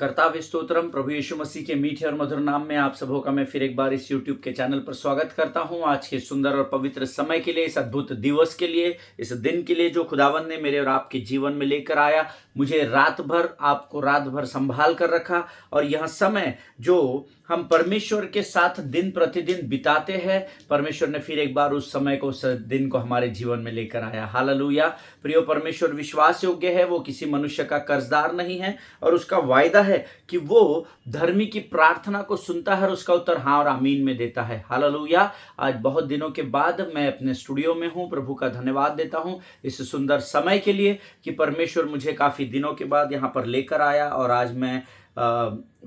कर्ताव स्तोत्रम प्रभु यीशु मसीह के मीठे और मधुर नाम में आप सबों का मैं फिर एक बार इस YouTube के चैनल पर स्वागत करता हूं। आज के सुंदर और पवित्र समय के लिए, इस अद्भुत दिवस के लिए, इस दिन के लिए जो खुदावन ने मेरे और आपके जीवन में लेकर आया। मुझे रात भर, आपको रात भर संभाल कर रखा और यह समय जो हम परमेश्वर के साथ दिन प्रतिदिन बिताते हैं, परमेश्वर ने फिर एक बार उस समय को, उस दिन को हमारे जीवन में लेकर आया। हालेलुया। प्रियो, परमेश्वर विश्वास योग्य है, वो किसी मनुष्य का कर्जदार नहीं है और उसका वायदा है कि वो धर्मी की प्रार्थना को सुनता है और उसका उत्तर हाँ और आमीन में देता है। हालेलुया। आज बहुत दिनों के बाद मैं अपने स्टूडियो में हूँ। प्रभु का धन्यवाद देता हूँ इस सुंदर समय के लिए कि परमेश्वर मुझे काफी दिनों के बाद यहाँ पर लेकर आया और आज मैं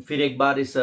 फिर एक बार इस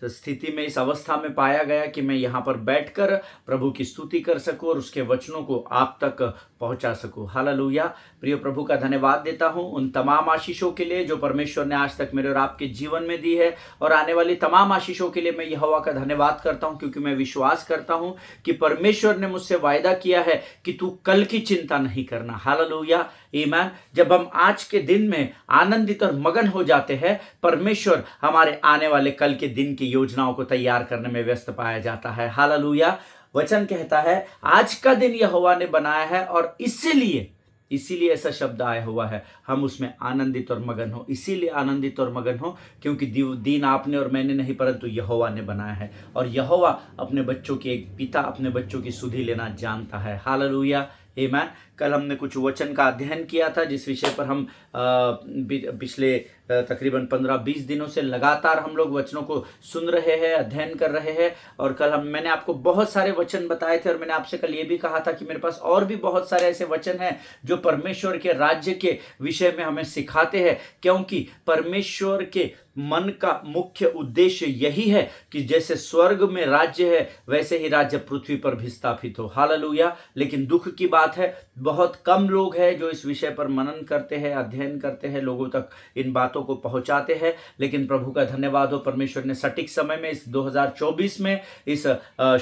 स्थिति में, इस अवस्था में पाया गया कि मैं यहाँ पर बैठकर प्रभु की स्तुति कर सकूं और उसके वचनों को आप तक पहुंचा सकूं। हालेलुया। प्रिय, प्रभु का धन्यवाद देता हूं उन तमाम आशीषों के लिए जो परमेश्वर ने आज तक मेरे और आपके जीवन में दी है, और आने वाली तमाम आशीषों के लिए मैं यहोवा का धन्यवाद करता हूं, क्योंकि मैं विश्वास करता हूं कि परमेश्वर ने मुझसे वायदा किया है कि तू कल की चिंता नहीं करना। हालेलुया, आमीन। जब हम आज के दिन में आनंदित और मगन हो जाते हैं, परमेश्वर हमारे आने वाले कल के दिन की योजनाओं को तैयार करने में व्यस्त पाया जाता है। हालेलुया। वचन कहता है आज का दिन यहोवा ने बनाया है और इसीलिए ऐसा शब्द आया हुआ है, हम उसमें आनंदित और मगन हो। इसीलिए आनंदित और मगन हो क्योंकि दिन आपने और मैंने नहीं, परंतु यहोवा ने बनाया है और यहोवा अपने बच्चों की, एक पिता अपने बच्चों की सुधि लेना जानता है। हालेलुया, आमीन। कल हमने कुछ वचन का अध्ययन किया था जिस विषय पर हम पिछले तकरीबन 15-20 दिनों से लगातार हम लोग वचनों को सुन रहे हैं, अध्ययन कर रहे हैं। और कल मैंने आपको बहुत सारे वचन बताए थे और मैंने आपसे कल ये भी कहा था कि मेरे पास और भी बहुत सारे ऐसे वचन हैं जो परमेश्वर के राज्य के विषय में हमें सिखाते हैं, क्योंकि परमेश्वर के मन का मुख्य उद्देश्य यही है कि जैसे स्वर्ग में राज्य है वैसे ही राज्य पृथ्वी पर भी स्थापित हो। हालेलुया। लेकिन दुख की बात है, बहुत कम लोग हैं जो इस विषय पर मनन करते हैं, अध्ययन करते हैं, लोगों तक इन बातों को पहुंचाते हैं। लेकिन प्रभु का धन्यवाद हो, परमेश्वर ने सटीक समय में, इस 2024 में, इस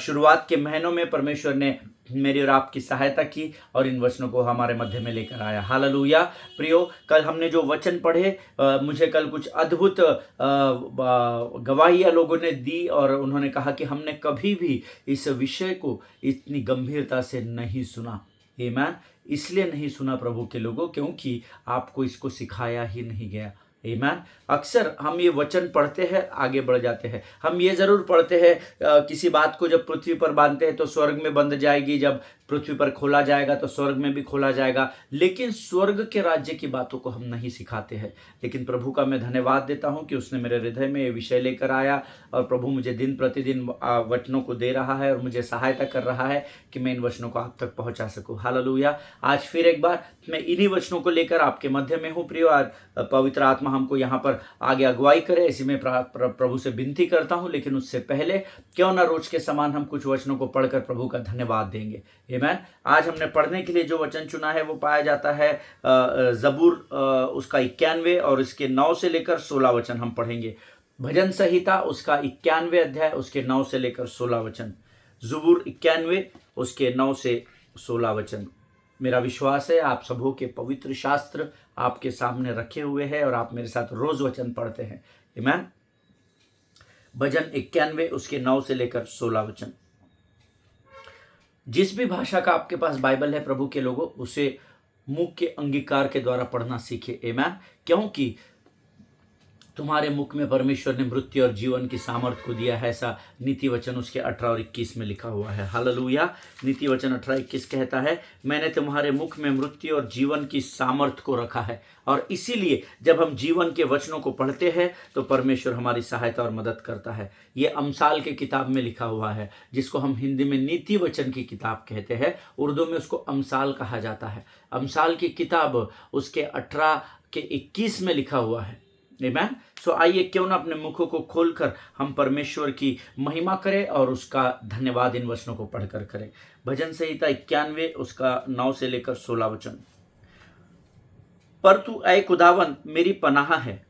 शुरुआत के महीनों में परमेश्वर ने मेरी और आपकी सहायता की और इन वचनों को हमारे मध्य में लेकर आया। हालेलुया। प्रियो, कल हमने जो वचन पढ़े, मुझे कल कुछ अद्भुत गवाहियां लोगों ने दी और उन्होंने कहा कि हमने कभी भी इस विषय को इतनी गंभीरता से नहीं सुना। आमीन। इसलिए नहीं सुना प्रभु के लोगों, क्योंकि आपको इसको सिखाया ही नहीं गया। आमीन। अक्सर हम ये वचन पढ़ते हैं, आगे बढ़ जाते हैं। हम ये जरूर पढ़ते हैं किसी बात को जब पृथ्वी पर बांधते हैं तो स्वर्ग में बंध जाएगी, जब पृथ्वी पर खोला जाएगा तो स्वर्ग में भी खोला जाएगा, लेकिन स्वर्ग के राज्य की बातों को हम नहीं सिखाते हैं। लेकिन प्रभु का मैं धन्यवाद देता हूं कि उसने मेरे हृदय में ये विषय लेकर आया और प्रभु मुझे दिन प्रतिदिन वचनों को दे रहा है और मुझे सहायता कर रहा है कि मैं इन वचनों को आप तक पहुंचा सकूं। हालेलुया। आज फिर एक बार मैं इन्हीं वचनों को लेकर आपके मध्य में हूं। प्रियो, आज पवित्र आत्मा हमको यहाँ पर आगे अगुवाई करे, ऐसी मैं प्रभु से विनती करता हूं। लेकिन उससे पहले क्यों ना रोज के समान हम कुछ वचनों को पढ़कर प्रभु का धन्यवाद देंगे। आमीन। आज हमने पढ़ने के लिए जो वचन चुना है वो पाया जाता है जबूर उसका 91 और इसके 9 से लेकर 16 वचन हम पढ़ेंगे। भजन संहिता उसका 91 अध्याय, उसके 9 से लेकर 16 वचन। जबूर 91 उसके 9 से 16 वचन। मेरा विश्वास है आप सबों के पवित्र शास्त्र आपके सामने रखे हुए हैं और आप मेरे साथ रोज वचन पढ़ते हैं। आमीन। भजन 91 उसके 9 से लेकर 16 वचन। जिस भी भाषा का आपके पास बाइबल है प्रभु के लोगों, उसे मुख के अंगीकार के द्वारा पढ़ना सीखे। आमीन। क्योंकि तुम्हारे मुख में परमेश्वर ने मृत्यु और जीवन की सामर्थ्य को दिया है, ऐसा नीति वचन उसके 18 और 21 में लिखा हुआ है। हालेलुया। नीति वचन 18-21 कहता है, मैंने तुम्हारे मुख में मृत्यु और जीवन की सामर्थ्य को रखा है। और इसीलिए जब हम जीवन के वचनों को पढ़ते हैं तो परमेश्वर हमारी सहायता और मदद करता है। ये अमसाल के किताब में लिखा हुआ है, जिसको हम हिंदी में नीति वचन की किताब कहते हैं, उर्दू में उसको अमसाल कहा जाता है। अमसाल की किताब उसके 18 के 21 में लिखा हुआ है। आमीन। सो आइए क्यों ना अपने मुखों को खोलकर हम परमेश्वर की महिमा करें और उसका धन्यवाद इन वचनों को पढ़कर करें। भजन संहिता 91 उसका 9 से लेकर 16 वचन। पर तू ऐ खुदावन मेरी पनाह है,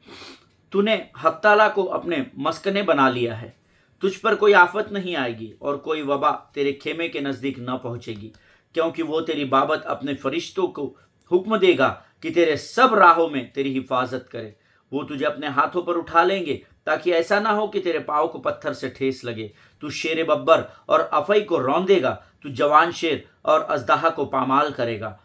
तूने हफ्ताला को अपने मस्कने बना लिया है। तुझ पर कोई आफत नहीं आएगी और कोई वबा तेरे खेमे के नजदीक न पहुंचेगी, क्योंकि वो तेरी बाबत अपने फरिश्तों को हुक्म देगा कि तेरे सब राहों में तेरी हिफाजत करे। वो तुझे अपने हाथों पर उठा लेंगे ताकि ऐसा ना हो कि तेरे पाँव को पत्थर से ठेस लगे। तू शेर बब्बर और अफई को रौंदेगा, तू जवान शेर और अजदाहा को पामाल करेगा।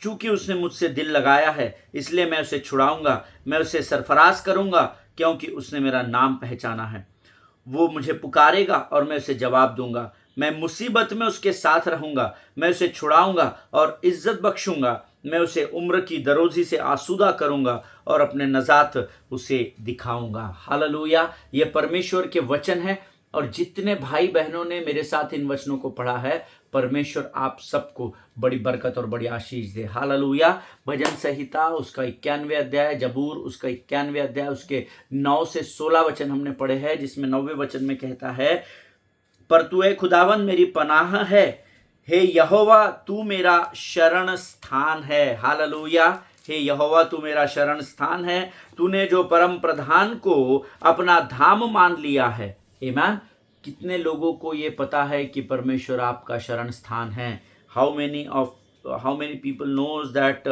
चूंकि उसने मुझसे दिल लगाया है इसलिए मैं उसे छुड़ाऊंगा, मैं उसे सरफराज करूंगा, क्योंकि उसने मेरा नाम पहचाना है। वो मुझे पुकारेगा और मैं उसे जवाब दूंगा। मैं मुसीबत में उसके साथ रहूंगा, मैं उसे छुड़ाऊंगा और इज्जत बख्शूंगा। मैं उसे उम्र की दरोजी से आसूदा करूंगा और अपने नजात उसे दिखाऊंगा। हालेलुया। ये परमेश्वर के वचन है और जितने भाई बहनों ने मेरे साथ इन वचनों को पढ़ा है, परमेश्वर आप सबको बड़ी बरकत और बड़ी आशीष दे। हालेलुया। भजन संहिता उसका 91वें अध्याय, जबूर उसका 91वें अध्याय, उसके 9 से 16 वचन हमने पढ़े हैं, जिसमें 9वें वचन में कहता है, पर तू ए खुदावन मेरी पनाह है, हे यहोवा तू मेरा शरण स्थान है। हालेलुया। हे यहोवा तू मेरा शरण स्थान है, तूने जो परम प्रधान को अपना धाम मान लिया है। आमीन। कितने लोगों को ये पता है कि परमेश्वर आपका शरण स्थान है? How many people knows that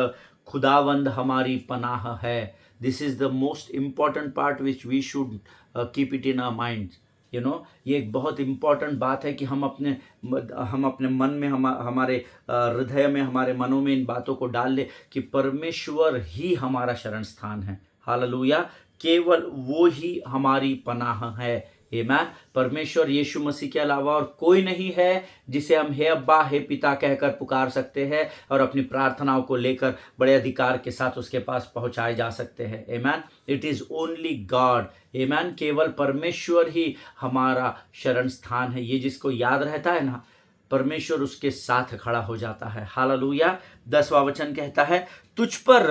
खुदावंद हमारी पनाह है? This is the most important part which we should keep it in our mind. ये एक बहुत इम्पॉर्टेंट बात है कि हम अपने मन में, हमारे हृदय में, हमारे मनों में इन बातों को डाल ले कि परमेश्वर ही हमारा शरण स्थान है। हालेलुया। केवल वो ही हमारी पनाह है। आमीन। परमेश्वर यीशु मसीह के अलावा और कोई नहीं है जिसे हम हे अब्बा, हे पिता कहकर पुकार सकते हैं और अपनी प्रार्थनाओं को लेकर बड़े अधिकार के साथ उसके पास पहुंचाए जा सकते हैं। आमीन। It is only God. आमीन। केवल परमेश्वर ही हमारा शरण स्थान है। ये जिसको याद रहता है ना, परमेश्वर उसके साथ खड़ा हो जाता है। हालेलुया। 10वां वचन कहता है, तुझ पर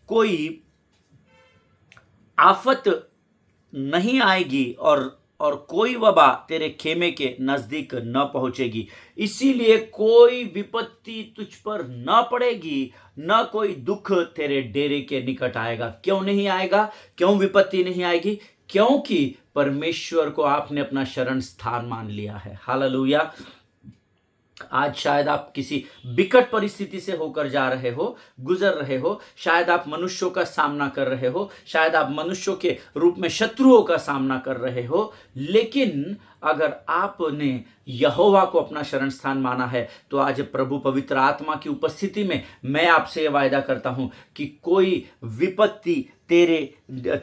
कोई आफत नहीं आएगी और कोई वबा तेरे खेमे के नजदीक न पहुंचेगी। इसीलिए कोई विपत्ति तुझ पर न पड़ेगी, न कोई दुख तेरे डेरे के निकट आएगा। क्यों नहीं आएगा? क्यों विपत्ति नहीं आएगी? क्योंकि परमेश्वर को आपने अपना शरण स्थान मान लिया है। हालेलुया। आज शायद आप किसी विकट परिस्थिति से होकर जा रहे हो, गुजर रहे हो, शायद आप मनुष्यों का सामना कर रहे हो, शायद आप मनुष्यों के रूप में शत्रुओं का सामना कर रहे हो, लेकिन अगर आपने यहोवा को अपना शरण स्थान माना है तो आज प्रभु पवित्र आत्मा की उपस्थिति में मैं आपसे यह वायदा करता हूं कि कोई विपत्ति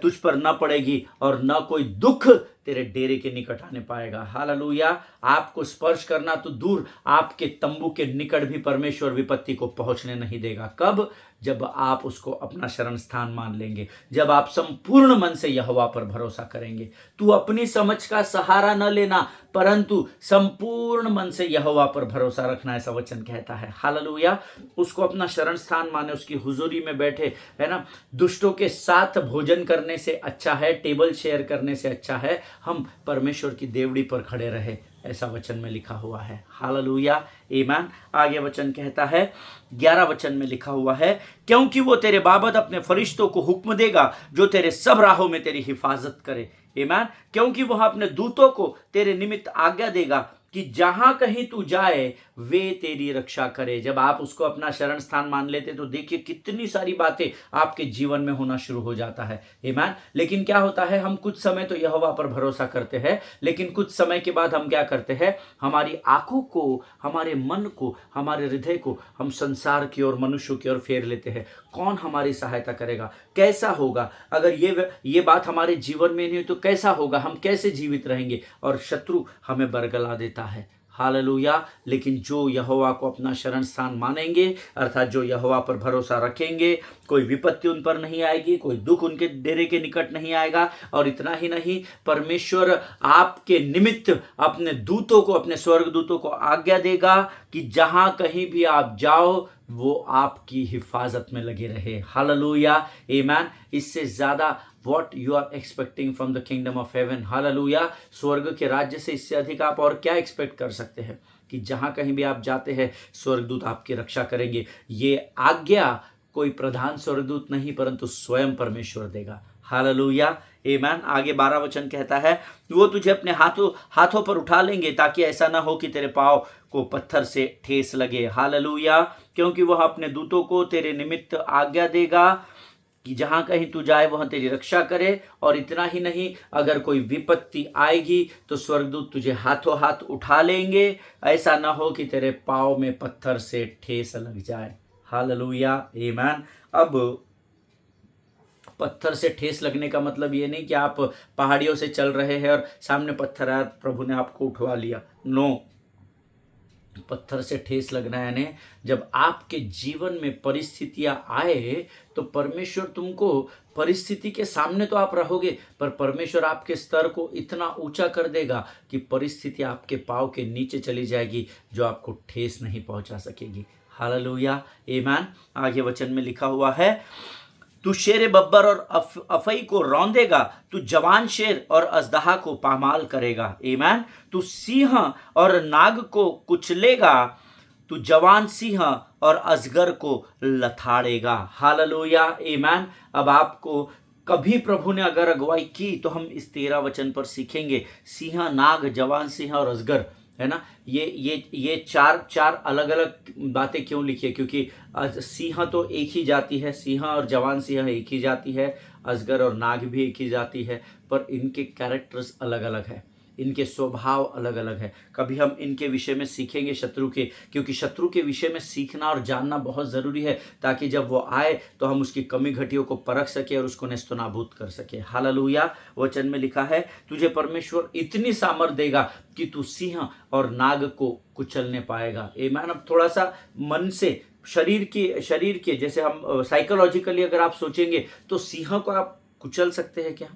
तुझ पर न पड़ेगी और न कोई दुख तेरे डेरे के निकट आने पाएगा। हालेलुया। आपको स्पर्श करना तो दूर, आपके तंबू के निकट भी परमेश्वर विपत्ति को पहुंचने नहीं देगा। कब? जब आप उसको अपना शरण स्थान मान लेंगे, जब आप संपूर्ण मन से यहोवा पर भरोसा करेंगे। तू अपनी समझ का सहारा न लेना, परंतु संपूर्ण मन से यहोवा पर भरोसा रखना, ऐसा वचन कहता है। हालेलुया। उसको अपना शरण स्थान माने, उसकी हुजूरी में बैठे, है ना। दुष्टों के साथ भोजन करने से अच्छा है, टेबल शेयर करने से अच्छा है हम परमेश्वर की देवड़ी पर खड़े रहे, ऐसा वचन में लिखा हुआ है। हालेलुया। आमीन। आगे वचन कहता है, 11 वचन में लिखा हुआ है, क्योंकि वो तेरे बाबत अपने फरिश्तों को हुक्म देगा जो तेरे सब राहों में तेरी हिफाजत करे। आमीन। क्योंकि वह अपने दूतों को तेरे निमित्त आज्ञा देगा कि जहां कहीं तू जाए वे तेरी रक्षा करे। जब आप उसको अपना शरण स्थान मान लेते तो देखिए कितनी सारी बातें आपके जीवन में होना शुरू हो जाता है। आमीन। लेकिन क्या होता है, हम कुछ समय तो यहोवा पर भरोसा करते हैं, लेकिन कुछ समय के बाद हम क्या करते हैं, हमारी आंखों को, हमारे मन को, हमारे हृदय को हम संसार की ओर, मनुष्यों की ओर फेर लेते हैं। कौन हमारी सहायता करेगा? कैसा होगा? अगर ये बात हमारे जीवन में नहीं हो तो कैसा होगा? हम कैसे जीवित रहेंगे? और शत्रु हमें बरगला देता है। हालेलुया। लेकिन जो यहोवा को अपना शरण स्थान मानेंगे, अर्थात जो यहोवा पर भरोसा रखेंगे, कोई विपत्ति उन पर नहीं आएगी, कोई दुख उनके डेरे के निकट नहीं आएगा। और इतना ही नहीं, परमेश्वर आपके निमित्त अपने दूतों को, अपने स्वर्गदूतों को आज्ञा देगा कि जहां कहीं भी आप जाओ वो आपकी हिफाजत में लगे रहे। हालेलुया। आमीन। इससे ज्यादा what you are expecting from the kingdom of heaven? Hallelujah. स्वर्ग के राज्य से इससे अधिक आप और क्या एक्सपेक्ट कर सकते हैं कि जहां कहीं भी आप जाते हैं स्वर्गदूत आपकी रक्षा करेंगे। ये आज्ञा कोई प्रधान स्वर्गदूत नहीं परंतु स्वयं परमेश्वर देगा। हालेलुया। आमीन। आगे 12 वचन कहता है, वो तुझे अपने हाथों पर उठा लेंगे ताकि ऐसा ना हो कि तेरे पाँव को पत्थर से ठेस लगे। हालेलुया। क्योंकि वह अपने दूतों को तेरे निमित्त आज्ञा देगा कि जहां कहीं तू जाए वहां तेरी रक्षा करे। और इतना ही नहीं, अगर कोई विपत्ति आएगी तो स्वर्गदूत तुझे हाथों हाथ उठा लेंगे, ऐसा ना हो कि तेरे पाँव में पत्थर से ठेस लग जाए। हालेलुया, आमीन। अब पत्थर से ठेस लगने का मतलब ये नहीं कि आप पहाड़ियों से चल रहे हैं और सामने पत्थर आया, प्रभु ने आपको उठवा लिया। नो, पत्थर से ठेस लगना यानी जब आपके जीवन में परिस्थितियां आए तो परमेश्वर तुमको, परिस्थिति के सामने तो आप रहोगे पर परमेश्वर आपके स्तर को इतना ऊंचा कर देगा कि परिस्थिति आपके पाँव के नीचे चली जाएगी, जो आपको ठेस नहीं पहुंचा सकेगी। हालेलुया, आमीन। आगे वचन में लिखा हुआ है, तू शेर बब्बर और अफई को रौंदेगा, तू जवान शेर और अजदहा को पामाल करेगा। आमीन। तू सिंह और नाग को कुचलेगा, तू जवान सिंह और अजगर को लथाड़ेगा। हालेलुया, आमीन। अब आपको कभी प्रभु ने अगर अगुवाई की तो हम इस 13 वचन पर सीखेंगे। सिंह, नाग, जवान सिंह और अजगर, है ना, ये चार अलग अलग बातें क्यों लिखी है? क्योंकि सिंह तो एक ही जाति है, सिंह और जवान सिंह एक ही जाति है, अजगर और नाग भी एक ही जाति है, पर इनके कैरेक्टर्स अलग अलग है, इनके स्वभाव अलग अलग है। कभी हम इनके विषय में सीखेंगे शत्रु के, क्योंकि शत्रु के विषय में सीखना और जानना बहुत ज़रूरी है, ताकि जब वो आए तो हम उसकी कमी घटियों को परख सके और उसको नेस्तनाबूद कर सके। हालेलुया। वचन में लिखा है, तुझे परमेश्वर इतनी सामर्थ देगा कि तू सिंह और नाग को कुचलने पाएगा। आमीन। अब थोड़ा सा मन से, शरीर के जैसे हम साइकोलॉजिकली अगर आप सोचेंगे तो सिंह को आप कुचल सकते हैं क्या?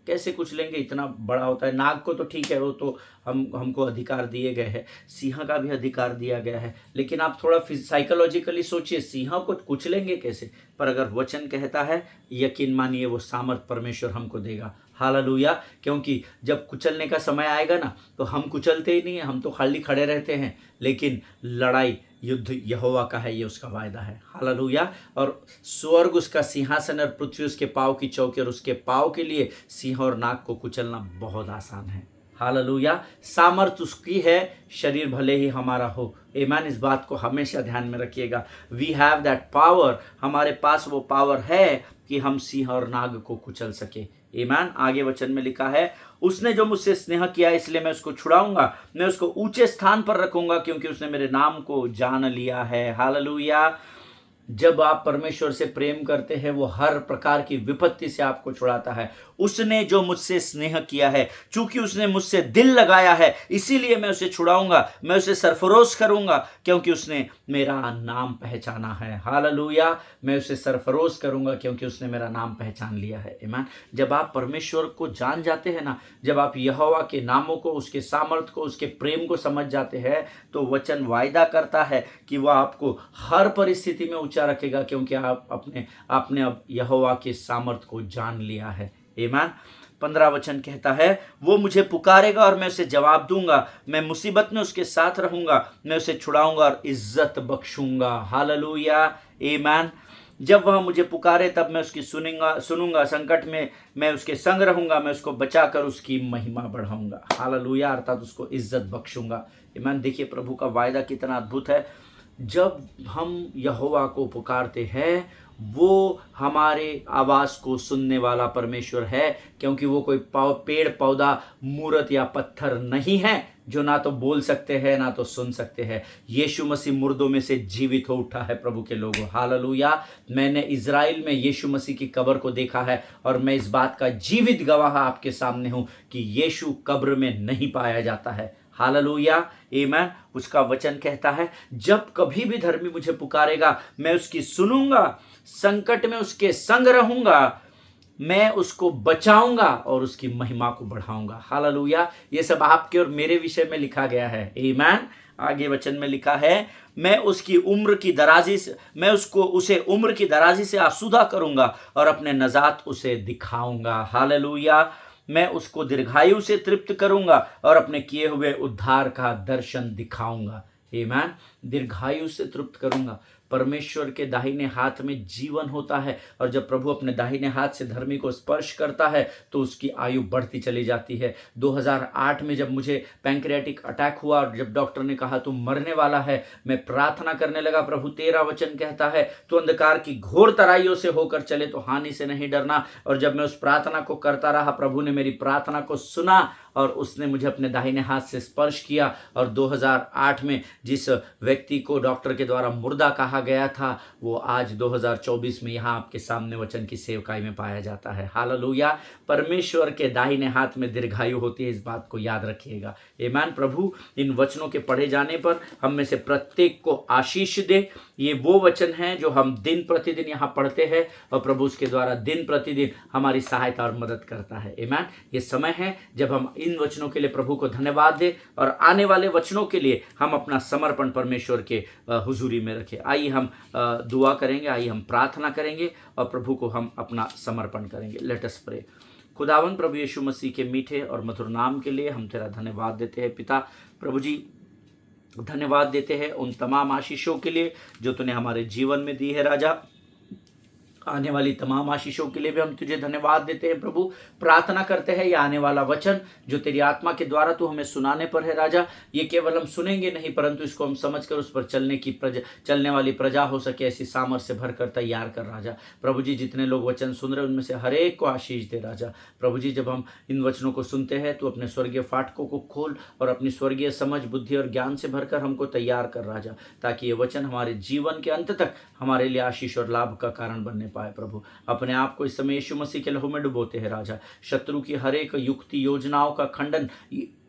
कैसे कुचलेंगे? इतना बड़ा होता है। नाग को तो ठीक है, वो तो हमको अधिकार दिए गए हैं, सिंह का भी अधिकार दिया गया है, लेकिन आप थोड़ा साइकोलॉजिकली सोचिए, सिंह को कुचलेंगे कैसे? पर अगर वचन कहता है, यकीन मानिए वो सामर्थ परमेश्वर हमको देगा। हालेलुया। क्योंकि जब कुचलने का समय आएगा ना, तो हम कुचलते ही नहीं है, हम तो खाली खड़े रहते हैं, लेकिन लड़ाई, युद्ध यहोवा का है, ये उसका वायदा है। हालेलुया। और स्वर्ग उसका सिंहासन और पृथ्वी उसके पाँव की चौकी, और उसके पाँव के लिए सिंह और नाग को कुचलना बहुत आसान है। हालेलुया। सामर्थ उसकी है, शरीर भले ही हमारा हो। आमीन। इस बात को हमेशा ध्यान में रखिएगा। वी हैव दैट पावर, हमारे पास वो पावर है कि हम सिंह और नाग को कुचल सके। आमीन। आगे वचन में लिखा है, उसने जो मुझसे स्नेह किया इसलिए मैं उसको छुड़ाऊंगा, मैं उसको ऊंचे स्थान पर रखूंगा, क्योंकि उसने मेरे नाम को जान लिया है। हालेलुया। जब आप परमेश्वर से प्रेम करते हैं, वो हर प्रकार की विपत्ति से आपको छुड़ाता है। उसने जो मुझसे स्नेह किया है, चूंकि उसने मुझसे दिल लगाया है, इसीलिए मैं उसे छुड़ाऊंगा, मैं उसे सरफरोश करूंगा, क्योंकि उसने मेरा नाम पहचाना है। हालेलुया। मैं उसे सरफरोश करूंगा क्योंकि उसने मेरा नाम पहचान लिया है। आमीन। जब आप परमेश्वर को जान जाते हैं ना, जब आप यहोवा के नामों को, उसके सामर्थ को, उसके प्रेम को समझ जाते हैं, तो वचन वायदा करता है कि वह आपको हर परिस्थिति में ऊंचा रखेगा, क्योंकि आपने अब यहोवा के सामर्थ को जान लिया है। आमीन। 15 वचन कहता है, वो मुझे पुकारेगा और मैं उसे जवाब दूंगा, मैं मुसीबत में उसके साथ रहूंगा, मैं उसे छुड़ाऊंगा और इज्जत बख्शूंगा। हालेलुया, आमीन। जब वह मुझे पुकारे तब मैं उसकी सुनूंगा, संकट में मैं उसके संग रहूंगा, मैं उसको बचाकर उसकी महिमा बढ़ाऊंगा। हालेलुया, अर्थात उसको इज्जत बख्शूंगा। आमीन। देखिए प्रभु का वायदा कितना अद्भुत है। जब हम यहोवा को पुकारते हैं, वो हमारे आवाज़ को सुनने वाला परमेश्वर है, क्योंकि वो कोई पेड़ पौधा, मूर्त या पत्थर नहीं है जो ना तो बोल सकते हैं ना तो सुन सकते हैं। यीशु मसीह मुर्दों में से जीवित हो उठा है। प्रभु के लोगों, हालेलुया। मैंने इज़राइल में यीशु मसीह की कब्र को देखा है, और मैं इस बात का जीवित गवाह आपके सामने हूं कि यीशु कब्र में नहीं पाया जाता है। हालेलुया, आमीन। उसका वचन कहता है, जब कभी भी धर्मी मुझे पुकारेगा, मैं उसकी सुनूंगा, संकट में उसके संग रहूंगा, मैं उसको बचाऊंगा और उसकी महिमा को बढ़ाऊंगा। हालेलुया। ये सब आपके और मेरे विषय में लिखा गया है। आमीन। आगे वचन में लिखा है, मैं उसे उम्र की दराजी से आसूदा करूंगा और अपने नजात उसे दिखाऊंगा। हालेलुया। मैं उसको दीर्घायु से तृप्त करूंगा और अपने किए हुए उद्धार का दर्शन दिखाऊंगा। आमीन। दीर्घायु से तृप्त करूंगा। परमेश्वर के दाहिने हाथ में जीवन होता है, और जब प्रभु अपने दाहिने हाथ से धर्मी को स्पर्श करता है तो उसकी आयु बढ़ती चली जाती है। 2008 में जब मुझे पैंक्रियाटिक अटैक हुआ और जब डॉक्टर ने कहा तू मरने वाला है, मैं प्रार्थना करने लगा, प्रभु तेरा वचन कहता है तू अंधकार की घोर तराइयों से होकर चले तो हानि से नहीं डरना। और जब मैं उस प्रार्थना को करता रहा, प्रभु ने मेरी प्रार्थना को सुना और उसने मुझे अपने दाहिने हाथ से स्पर्श किया, और 2008 में जिस व्यक्ति को डॉक्टर के द्वारा मुर्दा कहा गया था वो आज 2024 में यहाँ आपके सामने वचन की सेवकाई में पाया जाता है। हालेलुया। परमेश्वर के दाहिने हाथ में दीर्घायु होती है, इस बात को याद रखिएगा। आमीन। प्रभु इन वचनों के पढ़े जाने पर हम में से प्रत्येक को आशीष दे। ये वो वचन हैं जो हम दिन प्रतिदिन यहाँ पढ़ते हैं और प्रभु उसके द्वारा दिन प्रतिदिन हमारी सहायता और मदद करता है। आमीन। ये समय है जब हम इन वचनों के लिए प्रभु को धन्यवाद दें और आने वाले वचनों के लिए हम अपना समर्पण परमेश्वर के हुजूरी में रखें। आइए हम दुआ करेंगे, आइए हम प्रार्थना करेंगे और प्रभु को हम अपना समर्पण करेंगे। Let us pray. खुदावन प्रभु यीशु मसीह के मीठे और मधुर नाम के लिए हम तेरा धन्यवाद देते हैं। पिता प्रभु जी, धन्यवाद देते हैं उन तमाम आशीषों के लिए जो तूने हमारे जीवन में दी है राजा। आने वाली तमाम आशीषों के लिए भी हम तुझे धन्यवाद देते हैं प्रभु। प्रार्थना करते हैं ये आने वाला वचन जो तेरी आत्मा के द्वारा तू हमें सुनाने पर है राजा, ये केवल हम सुनेंगे नहीं परंतु इसको हम समझकर उस पर चलने वाली प्रजा हो सके, ऐसी सामर्थ्य से भरकर तैयार कर राजा। प्रभु जी, जितने लोग वचन सुन रहे उनमें से हर एक को आशीष दे राजा। प्रभु जी, जब हम इन वचनों को सुनते हैं तो अपने स्वर्गीय फाटकों को खोल और अपनी स्वर्गीय समझ, बुद्धि और ज्ञान से भरकर हमको तैयार कर राजा, ताकि ये वचन हमारे जीवन के अंत तक हमारे लिए आशीष और लाभ का कारण बनने पाए। प्रभु अपने आप को इस समय यीशु मसीह के लहू में डुबोते हैं राजा। शत्रु की हर एक युक्ति योजनाओं का खंडन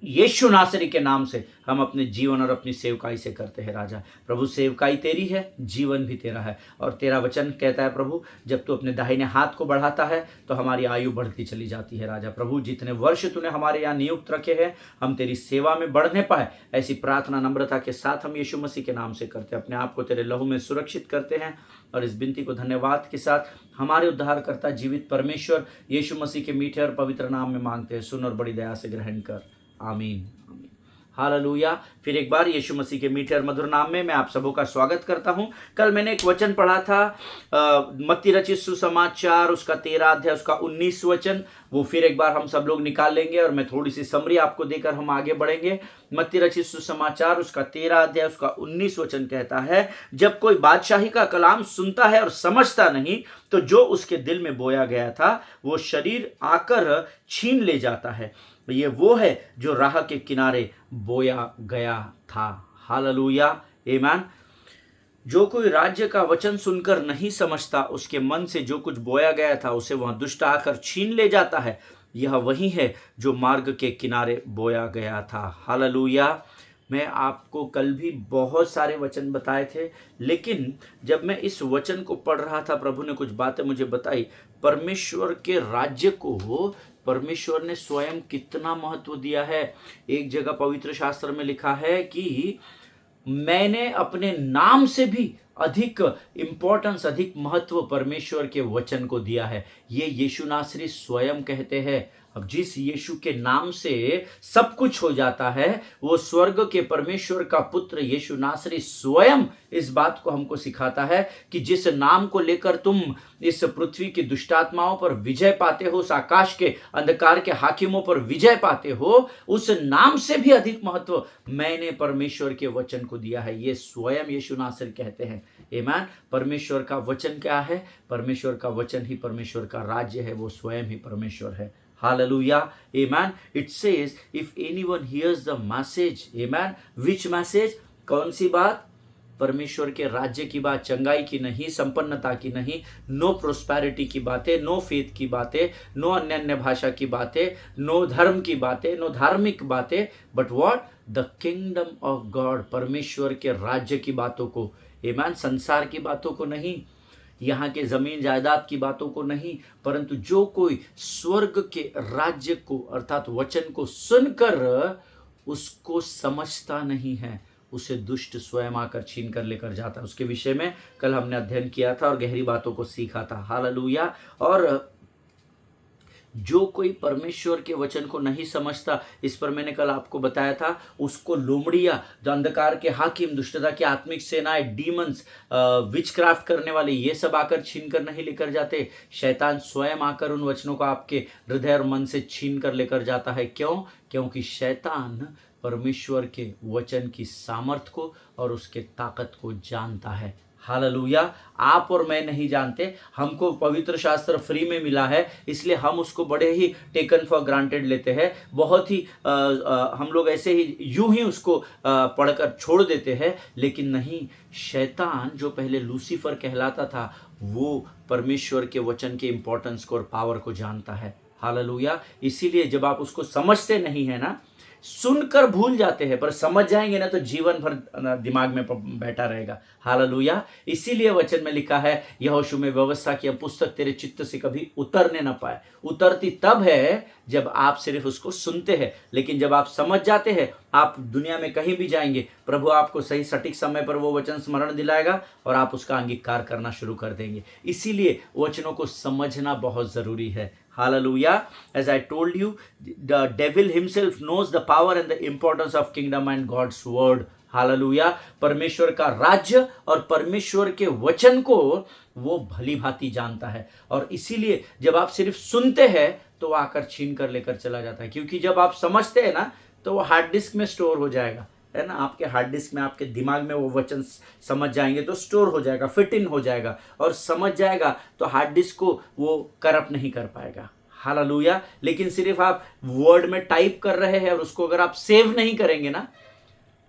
यीशु नासरी के नाम से हम अपने जीवन और अपनी सेवकाई से करते हैं राजा। प्रभु सेवकाई तेरी है, जीवन भी तेरा है, और तेरा वचन कहता है प्रभु जब तू अपने दाहिने हाथ को बढ़ाता है तो हमारी आयु बढ़ती चली जाती है राजा। प्रभु जितने वर्ष तूने हमारे यहाँ नियुक्त रखे हैं हम तेरी सेवा में बढ़ने पाए, ऐसी प्रार्थना नम्रता के साथ हम यीशु मसीह के नाम से करते हैं। अपने आप को तेरे लहू में सुरक्षित करते हैं और इस विनती को धन्यवाद के साथ हमारे उद्धारकर्ता जीवित परमेश्वर यीशु मसीह के मीठे और पवित्र नाम में मांगते हैं। सुन और बड़ी दया से ग्रहण कर। आमीन। हालेलुया। फिर एक बार यीशु मसीह के मीठे और मधुर नाम में मैं आप सबों का स्वागत करता हूं। कल मैंने एक वचन पढ़ा था मत्ती रचित सुसमाचार उसका 13 अध्याय उसका 19 वचन, वो फिर एक बार हम सब लोग निकाल लेंगे और मैं थोड़ी सी समरी आपको देकर हम आगे बढ़ेंगे। मत्ती रचित सुसमाचार उसका 13 अध्याय उसका 19 वचन कहता है, जब कोई बादशाही का कलाम सुनता है और समझता नहीं तो जो उसके दिल में बोया गया था वो शरीर आकर छीन ले जाता है। ये वो है जो राह के किनारे बोया गया था। हालेलुया। आमीन। जो कोई राज्य का वचन सुनकर नहीं समझता, उसके मन से जो कुछ बोया गया था उसे वहां दुष्ट आकर छीन ले जाता है। यह वही है जो मार्ग के किनारे बोया गया था। हालेलुया। मैं आपको कल भी बहुत सारे वचन बताए थे, लेकिन जब मैं इस वचन को पढ़ रहा था प्रभु ने कुछ बातें मुझे बताई। परमेश्वर के राज्य को परमेश्वर ने स्वयं कितना महत्व दिया है। एक जगह पवित्र शास्त्र में लिखा है कि मैंने अपने नाम से भी अधिक इंपॉर्टेंस, अधिक महत्व परमेश्वर के वचन को दिया है। ये यीशु नासरी स्वयं कहते हैं। अब जिस यीशु के नाम से सब कुछ हो जाता है, वो स्वर्ग के परमेश्वर का पुत्र यीशु नासरी स्वयं इस बात को हमको सिखाता है कि जिस नाम को लेकर तुम इस पृथ्वी की दुष्टात्माओं पर विजय पाते हो, उस आकाश के अंधकार के हाकिमों पर विजय पाते हो, उस नाम से भी अधिक महत्व मैंने परमेश्वर के वचन को दिया है। ये स्वयं यीशु नासरी कहते हैं। आमीन। परमेश्वर का वचन क्या है? परमेश्वर का वचन ही परमेश्वर का राज्य है, वो स्वयं ही परमेश्वर है। Hallelujah. Amen. It says, if anyone hears the message, amen. Which message? कौन सी बात? परमेश्वर के राज्य की बात, चंगाई की नहीं, संपन्नता की नहीं, नो प्रोस्पेरिटी की बातें, नो फेथ की बातें, नो अन्य भाषा की बातें, नो धर्म की बातें, नो धार्मिक बातें, but what? The kingdom of God, परमेश्वर के राज्य की बातों को। आमीन। संसार की बातों को नहीं, यहाँ के जमीन जायदाद की बातों को नहीं, परंतु जो कोई स्वर्ग के राज्य को अर्थात वचन को सुनकर उसको समझता नहीं है, उसे दुष्ट स्वयं आकर छीन कर लेकर जाता है। उसके विषय में कल हमने अध्ययन किया था और गहरी बातों को सीखा था। हालेलुया। और जो कोई परमेश्वर के वचन को नहीं समझता, इस पर मैंने कल आपको बताया था, उसको लोमड़िया, अंधकार के हाकिम, दुष्टता की आत्मिक सेनाएं, डीमंस, विचक्राफ्ट करने वाले, ये सब आकर छीन कर नहीं लेकर जाते। शैतान स्वयं आकर उन वचनों को आपके हृदय और मन से छीन कर लेकर जाता है। क्यों? क्योंकि शैतान परमेश्वर के वचन की सामर्थ को और उसके ताकत को जानता है। हालेलुया। आप और मैं नहीं जानते, हमको पवित्र शास्त्र फ्री में मिला है, इसलिए हम उसको बड़े ही टेकन फॉर ग्रांटेड लेते हैं। बहुत ही हम लोग ऐसे ही यूं ही उसको पढ़कर छोड़ देते हैं। लेकिन नहीं, शैतान जो पहले लूसीफर कहलाता था, वो परमेश्वर के वचन के इंपॉर्टेंस को और पावर को जानता है। हालेलुया। इसीलिए जब आप उसको समझते नहीं है ना, सुनकर भूल जाते हैं, पर समझ जाएंगे ना तो जीवन भर दिमाग में बैठा रहेगा। हालेलुया। इसीलिए वचन में लिखा है, यहोशू में व्यवस्था की पुस्तक तेरे चित्त से कभी उतरने ना पाए। उतरती तब है जब आप सिर्फ उसको सुनते हैं, लेकिन जब आप समझ जाते हैं, आप दुनिया में कहीं भी जाएंगे, प्रभु आपको सही सटीक समय पर वो वचन स्मरण दिलाएगा और आप उसका अंगीकार करना शुरू कर देंगे। इसीलिए वचनों को समझना बहुत जरूरी है। Hallelujah. As I told you, the devil himself knows the power and the importance of kingdom and God's word. Hallelujah. परमेश्वर का राज्य और परमेश्वर के वचन को वो भली भांति जानता है, और इसीलिए जब आप सिर्फ सुनते हैं तो वो आकर छीन कर लेकर चला जाता है। क्योंकि जब आप समझते हैं ना, तो वो हार्ड डिस्क में स्टोर हो जाएगा, है ना। आपके हार्ड डिस्क में, आपके दिमाग में वो वचन समझ जाएंगे तो स्टोर हो जाएगा, फिट इन हो जाएगा, और समझ जाएगा तो हार्ड डिस्क को वो करप्ट नहीं कर पाएगा। हालेलुया। लेकिन सिर्फ आप वर्ड में टाइप कर रहे हैं और उसको अगर आप सेव नहीं करेंगे ना,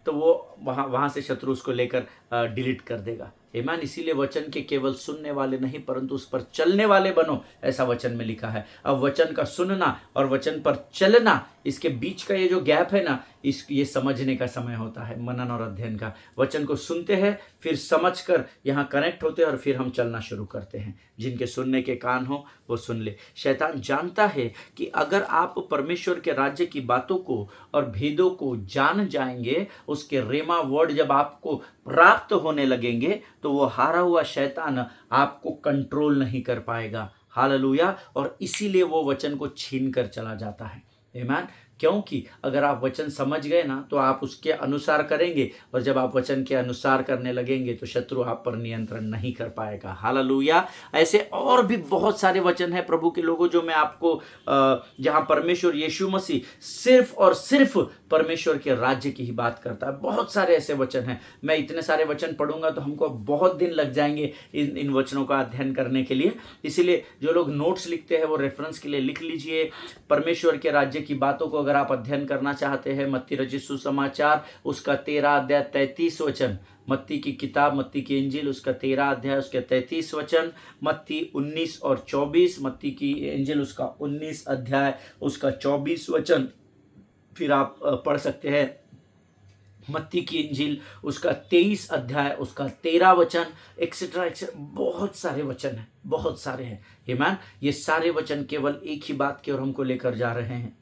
तो वो वहां से शत्रु उसको लेकर डिलीट कर देगा। आमीन। इसीलिए वचन के केवल सुनने वाले नहीं, परंतु उस पर चलने वाले बनो, ऐसा वचन में लिखा है। अब वचन का सुनना और वचन पर चलना, इसके बीच का ये जो गैप है ना, ये समझने का समय होता है, मनन और अध्ययन का। वचन को सुनते हैं, फिर समझकर यहाँ कनेक्ट होते हैं, और फिर हम चलना शुरू करते हैं। जिनके सुनने के कान हो वो सुन ले। शैतान जानता है कि अगर आप परमेश्वर के राज्य की बातों को और भेदों को जान जाएंगे, उसके रेमा वर्ड जब आपको प्राप्त होने लगेंगे, तो वो हारा हुआ शैतान आपको कंट्रोल नहीं कर पाएगा। हालेलुया। और इसीलिए वो वचन को छीन कर चला जाता है। आमीन। क्योंकि अगर आप वचन समझ गए ना, तो आप उसके अनुसार करेंगे, और जब आप वचन के अनुसार करने लगेंगे तो शत्रु आप पर नियंत्रण नहीं कर पाएगा। हालेलुया। ऐसे और भी बहुत सारे वचन हैं प्रभु के लोगों, जो मैं आपको जहां परमेश्वर यीशु मसीह सिर्फ और सिर्फ परमेश्वर के राज्य की ही बात करता है। बहुत सारे ऐसे वचन हैं। मैं इतने सारे वचन पढ़ूंगा तो हमको बहुत दिन लग जाएंगे इन वचनों का अध्ययन करने के लिए। इसीलिए जो लोग नोट्स लिखते हैं वो रेफरेंस के लिए लिख लीजिए। परमेश्वर के राज्य की बातों को अगर आप अध्ययन करना चाहते हैं, मत्ती रचित सुसमाचार उसका 13 अध्याय 33 वचन, मत्ती की किताब, मत्ती की इंजील उसका 13 अध्याय उसके 33 वचन, मत्ती 19 और 24, मत्ती की इंजील उसका 19 अध्याय उसका 24 वचन। फिर आप पढ़ सकते हैं मत्ती की इंजील उसका 23 अध्याय उसका 13 वचन, एक्सेट्रा एक्सेट्रा। बहुत सारे वचन हैं, बहुत सारे हैं। आमीन। ये सारे वचन केवल एक ही बात की ओर हमको लेकर जा रहे हैं,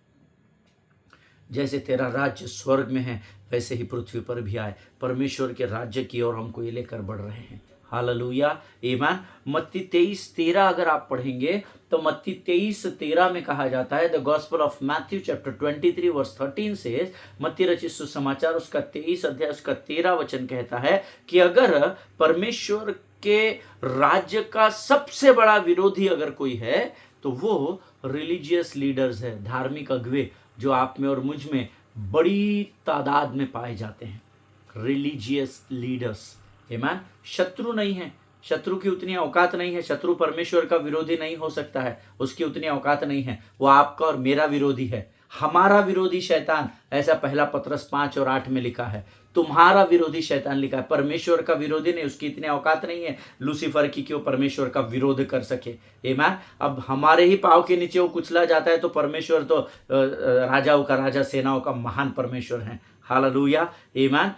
जैसे तेरा राज्य स्वर्ग में है वैसे ही पृथ्वी पर भी आए। परमेश्वर के राज्य की ओर हमको ये लेकर बढ़ रहे हैं। हालेलुया। आमीन। मत्ती 23:13 अगर आप पढ़ेंगे तो मत्ती 23:13 में कहा जाता है, the gospel of Matthew chapter 23 verse 13 से, मत्ती रचित सुसमाचार उसका 23 अध्याय उसका 13 वचन कहता है कि अगर परमेश्वर के राज्य का सबसे बड़ा विरोधी अगर कोई है तो वो रिलीजियस लीडर्स है, धार्मिक अगुवे, जो आप में और मुझ में बड़ी तादाद में पाए जाते हैं। Religious leaders. आमीन। शत्रु नहीं है, शत्रु की उतनी औकात नहीं है। शत्रु परमेश्वर का विरोधी नहीं हो सकता है, उसकी उतनी औकात नहीं है। वो आपका और मेरा विरोधी है, हमारा विरोधी शैतान। ऐसा पहला पत्रस 5 और 8 में लिखा है। तुम्हारा विरोधी शैतान लिखा है, परमेश्वर का विरोधी नहीं। उसकी इतनी औकात नहीं है लूसीफर की कि वो परमेश्वर का विरोध कर सके। आमीन। अब हमारे ही पाँव के नीचे वो कुचला जाता है तो परमेश्वर तो राजाओं का राजा, सेनाओं का महान परमेश्वर है। हालेलुया। आमीन।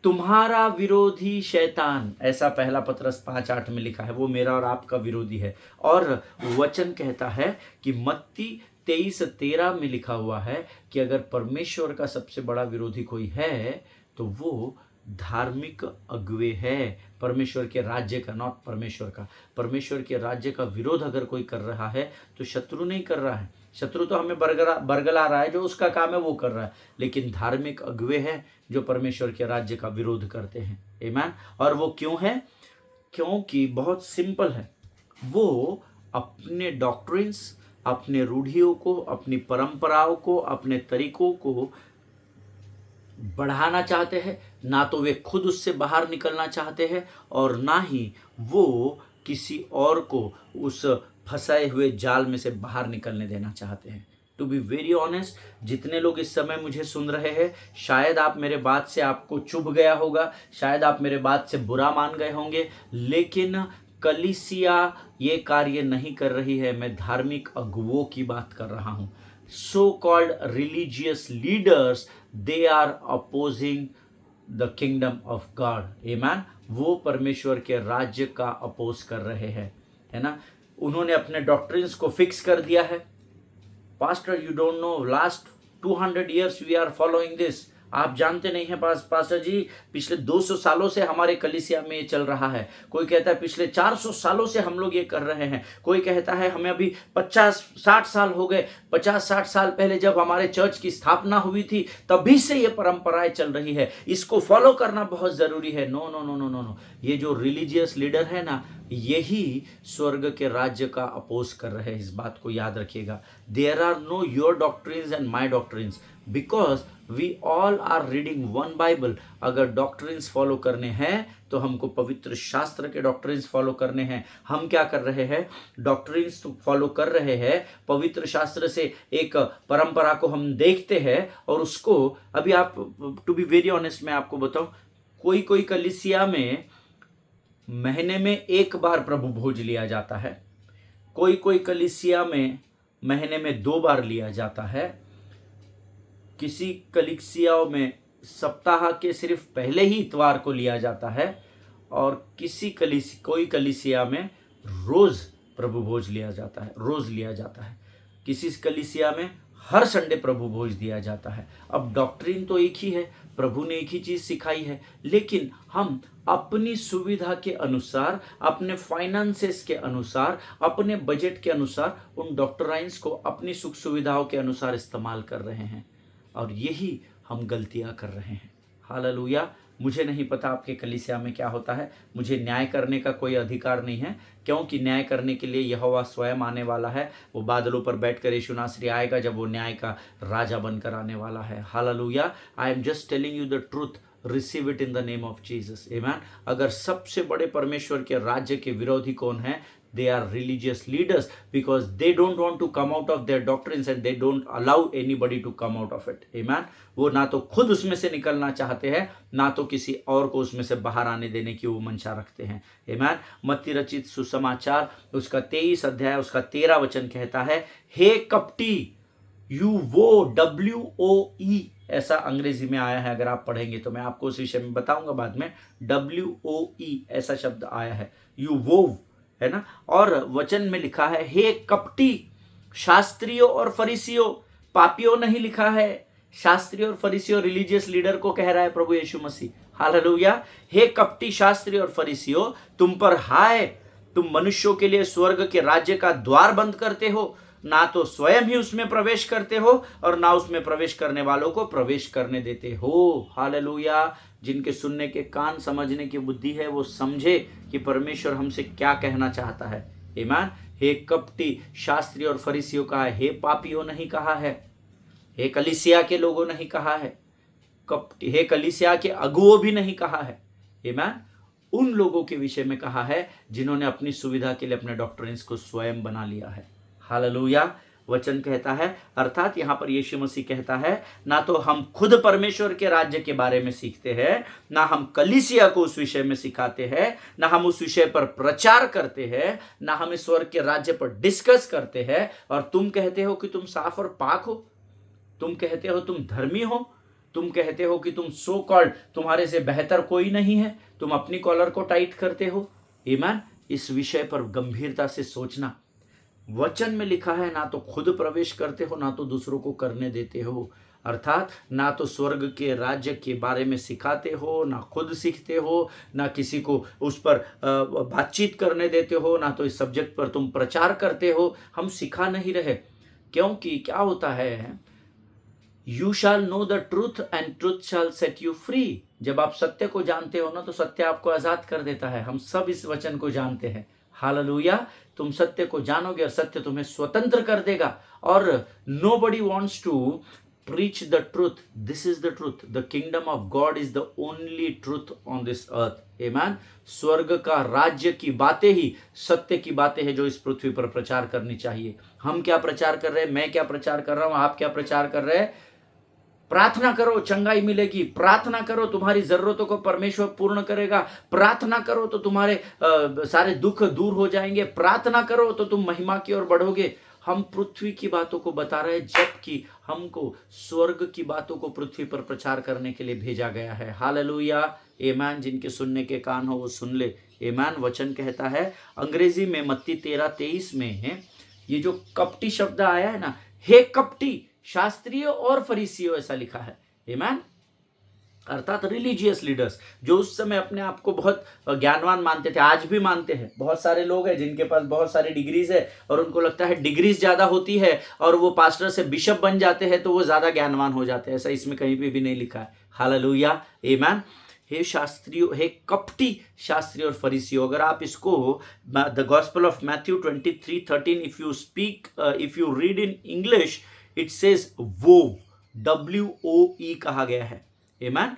तुम्हारा विरोधी शैतान, ऐसा पहला पत्रस 5:8 में लिखा है, वो मेरा और आपका विरोधी है। और वचन कहता है कि मत्ती 23:13 में लिखा हुआ है कि अगर परमेश्वर का सबसे बड़ा विरोधी कोई है तो वो धार्मिक अगुवे है परमेश्वर के राज्य का, नॉट परमेश्वर का। परमेश्वर के राज्य का विरोध अगर कोई कर रहा है तो शत्रु नहीं कर रहा है, शत्रु तो हमें बरगला रहा है, जो उसका काम है वो कर रहा है, लेकिन धार्मिक अगुवे हैं जो परमेश्वर के राज्य का विरोध करते हैं। आमीन। और वो क्यों है? क्योंकि बहुत सिंपल है, वो अपने डॉक्ट्रिन्स, अपने रूढ़ियों को, अपनी परंपराओं को, अपने तरीकों को बढ़ाना चाहते हैं। ना तो वे खुद उससे बाहर निकलना चाहते हैं और ना ही वो किसी और को उस फंसाए हुए जाल में से बाहर निकलने देना चाहते हैं। टू बी वेरी ऑनेस्ट, जितने लोग इस समय मुझे सुन रहे हैं, शायद आप मेरे बात से आपको चुभ गया होगा, शायद आप मेरे बात से बुरा मान गए होंगे, लेकिन कलीसिया ये कार्य नहीं कर रही है। मैं धार्मिक अगुवों की बात कर रहा हूं। So called religious leaders, they are opposing the kingdom of God. आमीन। वो परमेश्वर के राज्य का अपोज कर रहे हैं, है ना। उन्होंने अपने डॉक्ट्रिन्स को फिक्स कर दिया है। Pastor, you don't know, last 200 years we are following this. आप जानते नहीं हैं पास्टर जी, पिछले 200 सालों से हमारे कलीसिया में ये चल रहा है। कोई कहता है पिछले 400 सालों से हम लोग ये कर रहे हैं। कोई कहता है हमें अभी 50-60 साल हो गए। 50-60 साल पहले जब हमारे चर्च की स्थापना हुई थी तभी से ये परंपराएं चल रही है, इसको फॉलो करना बहुत जरूरी है। No no no no no no, ये जो रिलीजियस लीडर है ना, यही स्वर्ग के राज्य का अपोज कर रहे हैं। इस बात को याद रखिएगा। There are no your doctrines and my doctrines, because we all are reading one Bible. अगर डॉक्ट्रिन्स फॉलो करने हैं तो हमको पवित्र शास्त्र के डॉक्ट्रिन्स फॉलो करने हैं। हम क्या कर रहे हैं? डॉक्ट्रिन्स तो फॉलो कर रहे हैं, पवित्र शास्त्र से एक परंपरा को हम देखते हैं और उसको, अभी आप, टू बी वेरी ऑनेस्ट मैं आपको बताऊं, कोई कोई कलीसिया में महीने में एक बार प्रभु भोज लिया जाता है, कोई कोई कलीसिया में महीने में 2 बार लिया जाता है, किसी कलीसियाओं में सप्ताह के सिर्फ पहले ही इतवार को लिया जाता है और कोई कलीसिया में रोज प्रभु भोज लिया जाता है, रोज लिया जाता है। किसी कलीसिया में हर संडे प्रभु भोज दिया जाता है। अब डॉक्ट्रिन तो एक ही है, प्रभु ने एक ही चीज सिखाई है, लेकिन हम अपनी सुविधा के अनुसार, अपने फाइनेंसेस के अनुसार, अपने बजट के अनुसार उन डॉक्ट्राइन्स को अपनी सुख सुविधाओं के अनुसार इस्तेमाल कर रहे हैं और यही हम गलतियां कर रहे हैं। हालेलुया। मुझे नहीं पता आपके कलीसिया में क्या होता है, मुझे न्याय करने का कोई अधिकार नहीं है, क्योंकि न्याय करने के लिए यहोवा स्वयं आने वाला है। वो बादलों पर बैठकर यीशु नासरी आएगा जब वो न्याय का राजा बनकर आने वाला है। Hallelujah. I am just telling you the truth, receive it in the name of Jesus. आमीन। अगर सबसे बड़े परमेश्वर के राज्य के विरोधी कौन है? They are religious leaders, because they don't want to come out of their doctrines and they don't allow anybody to come out of it. Amen. वो ना तो खुद उसमें से निकलना चाहते हैं, ना तो किसी और को उसमें से बाहर आने देने की वो मंशा रखते हैं। Amen. मत्ती रचित सुसमाचार उसका 23 अध्याय उसका 13 वचन कहता है, हे कपटी, WOE ऐसा अंग्रेजी में आया है। अगर आप पढ़ेंगे तो मैं आपको उस विषय में बताऊंगा बाद में। WOE ऐसा शब्द आया है, यू वोव, है ना। और वचन में लिखा है, हे कपटी शास्त्रियों और फरीसियों, पापियों नहीं लिखा है, शास्त्रियों और फरीसियों, रिलीजियस लीडर को कह रहा है प्रभु यीशु मसीह। हालेलुया। हे कपटी शास्त्री और फरीसियों, तुम पर हाय, तुम मनुष्यों के लिए स्वर्ग के राज्य का द्वार बंद करते हो, ना तो स्वयं ही उसमें प्रवेश करते हो और ना उसमें प्रवेश करने वालों को प्रवेश करने देते हो। हालेलुया। जिनके सुनने के कान, समझने की बुद्धि है, वो समझे कि परमेश्वर हमसे क्या कहना चाहता है। आमीन। हे कपटी शास्त्री और फरीसियों कहा है, हे पापियों नहीं कहा है, हे कलीसिया के लोगों नहीं कहा है, कपटी, हे कलीसिया के अगुओं भी नहीं कहा है। आमीन। उन लोगों के विषय में कहा है जिन्होंने अपनी सुविधा के लिए अपने डॉक्ट्रिन्स को स्वयं बना लिया है। हालेलुया। वचन कहता है, अर्थात यहां पर यीशु मसीह कहता है, ना तो हम खुद परमेश्वर के राज्य के बारे में सीखते हैं, ना हम कलीसिया को उस विषय में सिखाते हैं, ना हम उस विषय पर प्रचार करते हैं, ना हम ईश्वर के राज्य पर डिस्कस करते हैं। और तुम कहते हो कि तुम साफ और पाक हो, तुम कहते हो तुम धर्मी हो, तुम कहते हो कि तुम सो कॉल्ड, तुम्हारे से बेहतर कोई नहीं है, तुम अपनी कॉलर को टाइट करते हो। आमीन। इस विषय पर गंभीरता से सोचना। वचन में लिखा है ना तो खुद प्रवेश करते हो ना तो दूसरों को करने देते हो। अर्थात ना तो स्वर्ग के राज्य के बारे में सिखाते हो, ना खुद सीखते हो, ना किसी को उस पर बातचीत करने देते हो, ना तो इस सब्जेक्ट पर तुम प्रचार करते हो। हम सिखा नहीं रहे, क्योंकि क्या होता है, you shall know the truth and truth shall set you free. जब आप सत्य को जानते हो ना तो सत्य आपको आजाद कर देता है। हम सब इस वचन को जानते हैं। हालेलुया। तुम सत्य को जानोगे और सत्य तुम्हें स्वतंत्र कर देगा। और nobody wants to preach the truth. This is the truth. The kingdom of God is the only truth on this earth. Amen. स्वर्ग का राज्य की बातें ही सत्य की बातें हैं जो इस पृथ्वी पर प्रचार करनी चाहिए। हम क्या प्रचार कर रहे हैं, मैं क्या प्रचार कर रहा हूं, आप क्या प्रचार कर रहे हैं? प्रार्थना करो चंगाई मिलेगी, प्रार्थना करो तुम्हारी जरूरतों को परमेश्वर पूर्ण करेगा, प्रार्थना करो तो तुम्हारे सारे दुख दूर हो जाएंगे, प्रार्थना करो तो तुम महिमा की ओर बढ़ोगे। हम पृथ्वी की बातों को बता रहे हैं, जबकि हमको स्वर्ग की बातों को पृथ्वी पर प्रचार करने के लिए भेजा गया है। हालेलुया। आमीन। जिनके सुनने के कान हो वो सुन ले। आमीन। वचन कहता है अंग्रेजी में मत्ती 13:23 में है, ये जो कपटी शब्द आया है ना, हे कपटी शास्त्रियों और फरीसियों, ऐसा लिखा है। आमीन। अर्थात रिलीजियस लीडर्स जो उस समय अपने आप को बहुत ज्ञानवान मानते थे, आज भी मानते हैं। बहुत सारे लोग हैं जिनके पास बहुत सारी डिग्रीज है और उनको लगता है डिग्रीज ज्यादा होती है और वो पास्टर से बिशप बन जाते हैं तो वो ज्यादा ज्ञानवान हो जाते हैं। ऐसा इसमें कहीं पे भी नहीं लिखा है। हालेलुया। आमीन। हे शास्त्रियों, हे कपटी शास्त्री और फरीसियों। अगर आप इसको the gospel of Matthew 23:13 if you read in English, it says वो, WOE कहा गया है। आमीन।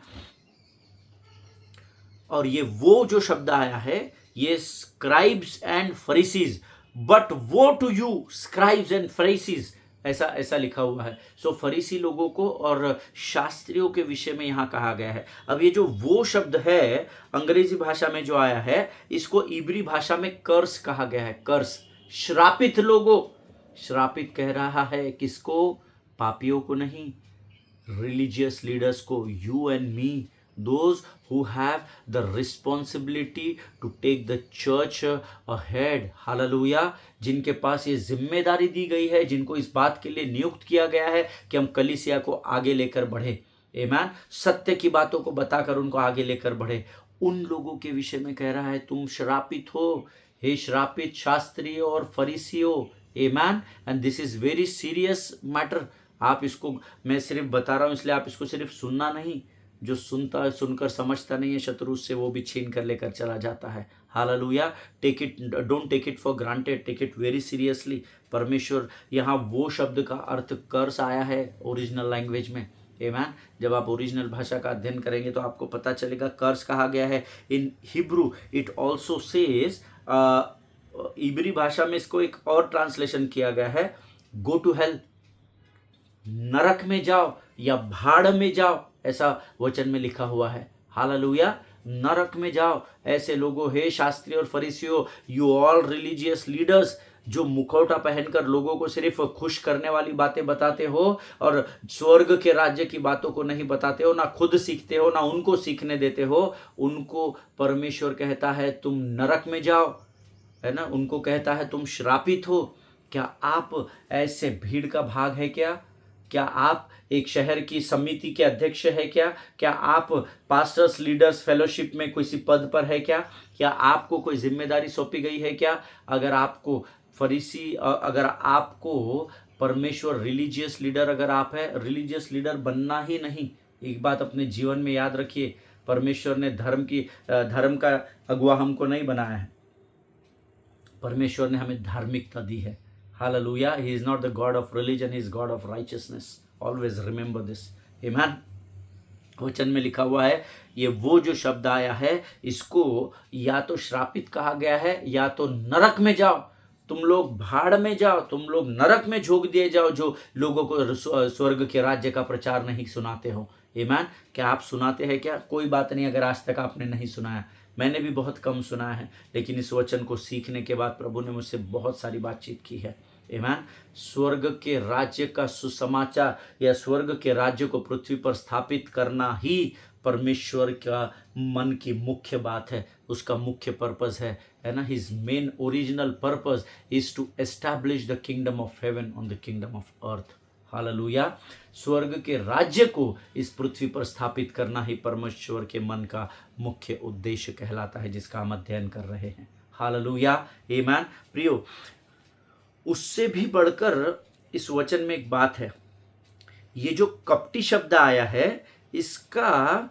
और ये वो जो शब्द आया है, ये स्क्राइब्स एंड फरीसीज, बट वो to you scribes and Pharisees, ऐसा लिखा हुआ है। सो फरीसी लोगों को और शास्त्रियों के विषय में यहां कहा गया है। अब ये जो वो शब्द है अंग्रेजी भाषा में जो आया है, इसको इब्री भाषा में कर्स कहा गया है। कर्स, श्रापित लोगों। श्रापित कह रहा है किसको? पापियों को नहीं, रिलीजियस लीडर्स को, you and me, those who have the responsibility to take the church ahead. Hallelujah. जिनके पास ये जिम्मेदारी दी गई है, जिनको इस बात के लिए नियुक्त किया गया है कि हम कलीसिया को आगे लेकर बढ़े। आमीन। सत्य की बातों को बताकर उनको आगे लेकर बढ़े। उन लोगों के विषय में कह रहा है तुम श्रापित हो, हे श्रापित शास्त्रियों और फरीसियों। आमीन। And this is very serious matter. आप इसको, मैं सिर्फ बता रहा हूं इसलिए आप इसको सिर्फ सुनना नहीं, जो सुनता है सुनकर समझता नहीं है, शत्रु उससे वो भी छीन कर लेकर चला जाता है। Hallelujah. Take it, don't take it for granted, take it very seriously. परमेश्वर, यहाँ वो शब्द का अर्थ कर्स आया है ओरिजिनल लैंग्वेज में। आमीन। जब आप ओरिजिनल भाषा का अध्ययन करेंगे तो आपको पता चलेगा कर्स कहा गया है। इन हिब्रू इट ऑल्सो सेज, इब्री भाषा में इसको एक और ट्रांसलेशन किया गया है, गो टू हेल, नरक में जाओ या भाड़ में जाओ, ऐसा वचन में लिखा हुआ है। हालेलुया। नरक में जाओ। ऐसे लोगों, हे शास्त्री और फरीसियों, यू ऑल रिलीजियस लीडर्स, जो मुखौटा पहनकर लोगों को सिर्फ खुश करने वाली बातें बताते हो और स्वर्ग के राज्य की बातों को नहीं बताते हो, ना खुद सीखते हो ना उनको सीखने देते हो, उनको परमेश्वर कहता है तुम नरक में जाओ, है ना। उनको कहता है तुम श्रापित हो। क्या आप ऐसे भीड़ का भाग है क्या? क्या आप एक शहर की समिति के अध्यक्ष है क्या? क्या आप पास्टर्स लीडर्स फेलोशिप में किसी पद पर है क्या? क्या आपको कोई जिम्मेदारी सौंपी गई है क्या? अगर आपको अगर आपको परमेश्वर रिलीजियस लीडर, अगर आप है, रिलीजियस लीडर बनना ही नहीं। एक बात अपने जीवन में याद रखिए, परमेश्वर ने धर्म का अगुवा हमको नहीं बनाया है, परमेश्वर ने हमें धार्मिकता दी है। Hallelujah. He is not the God of religion, he is God of righteousness. Always remember this. Amen. वचन में लिखा हुआ है, ये वो जो शब्द आया है, इसको या तो श्रापित कहा गया है या तो नरक में जाओ, तुम लोग भाड़ में जाओ, तुम लोग नरक में झोंक दिए जाओ, जो लोगों को स्वर्ग के राज्य का प्रचार नहीं सुनाते हो। आमीन। क्या आप सुनाते हैं क्या? कोई बात नहीं अगर आज तक आपने नहीं सुनाया, मैंने भी बहुत कम सुना है, लेकिन इस वचन को सीखने के बाद प्रभु ने मुझसे बहुत सारी बातचीत की है। आमेन। स्वर्ग के राज्य का सुसमाचार या स्वर्ग के राज्य को पृथ्वी पर स्थापित करना ही परमेश्वर का मन की मुख्य बात है, उसका मुख्य पर्पस है ना। His main original purpose is to establish the kingdom of heaven on the kingdom of earth. Hallelujah. स्वर्ग के राज्य को इस पृथ्वी पर स्थापित करना ही परमेश्वर के मन का मुख्य उद्देश्य कहलाता है, जिसका हम अध्ययन कर रहे हैं। हालेलुया, आमेन। प्रियो, उससे भी बढ़कर इस वचन में एक बात है। ये जो कपटी शब्द आया है, इसका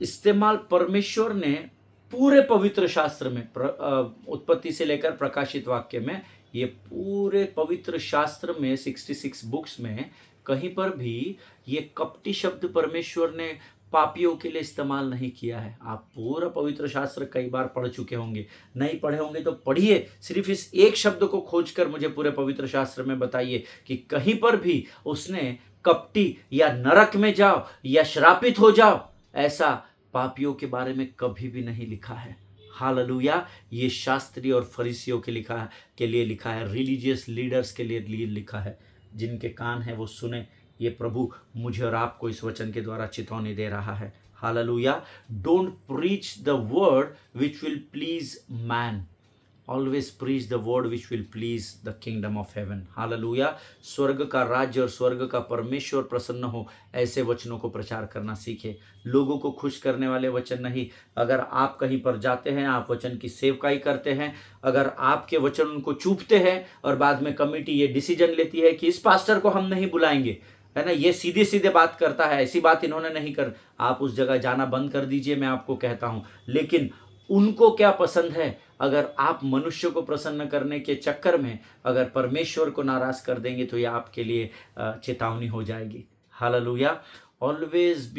इस्तेमाल परमेश्वर ने पूरे पवित्र शास्त्र में, उत्पत्ति से लेकर प्रकाशित वाक्य में, ये पूरे पवित्र शास्त्र में 66 बुक्स में कहीं पर भी ये कपटी शब्द परमेश्वर ने पापियों के लिए इस्तेमाल नहीं किया है। आप पूरा पवित्र शास्त्र कई बार पढ़ चुके होंगे, नहीं पढ़े होंगे तो पढ़िए। सिर्फ इस एक शब्द को खोजकर मुझे पूरे पवित्र शास्त्र में बताइए कि कहीं पर भी उसने कपटी या नरक में जाओ या श्रापित हो जाओ ऐसा पापियों के बारे में कभी भी नहीं लिखा है। हालेलुया। ये शास्त्री और फरीसियों के लिए लिखा है, रिलीजियस लीडर्स के लिए लिखा है। जिनके कान हैं वो सुने। ये प्रभु मुझे और आपको इस वचन के द्वारा चेतावनी दे रहा है। Hallelujah. Don't preach the word which will please man, always preach the word which will please the kingdom of haven. Hallelujah. स्वर्ग का राज्य और स्वर्ग का परमेश्वर प्रसन्न हो, ऐसे वचनों को प्रचार करना सीखे। लोगों को खुश करने वाले वचन नहीं। अगर आप कहीं पर जाते हैं, आप वचन की सेवकाई करते हैं, अगर आपके वचन उनको चूपते हैं और बाद में कमेटी ये डिसीजन लेती है कि इस पास्टर को हम नहीं बुलाएंगे, है ना, ये सीधे सीधे बात करता है, ऐसी बात इन्होंने नहीं कर, आप उस जगह जाना बंद कर दीजिए, मैं आपको कहता हूं। लेकिन उनको क्या पसंद है? अगर आप मनुष्य को प्रसन्न करने के चक्कर में अगर परमेश्वर को नाराज कर देंगे तो यह आपके लिए चेतावनी हो जाएगी। Hallelujah. Always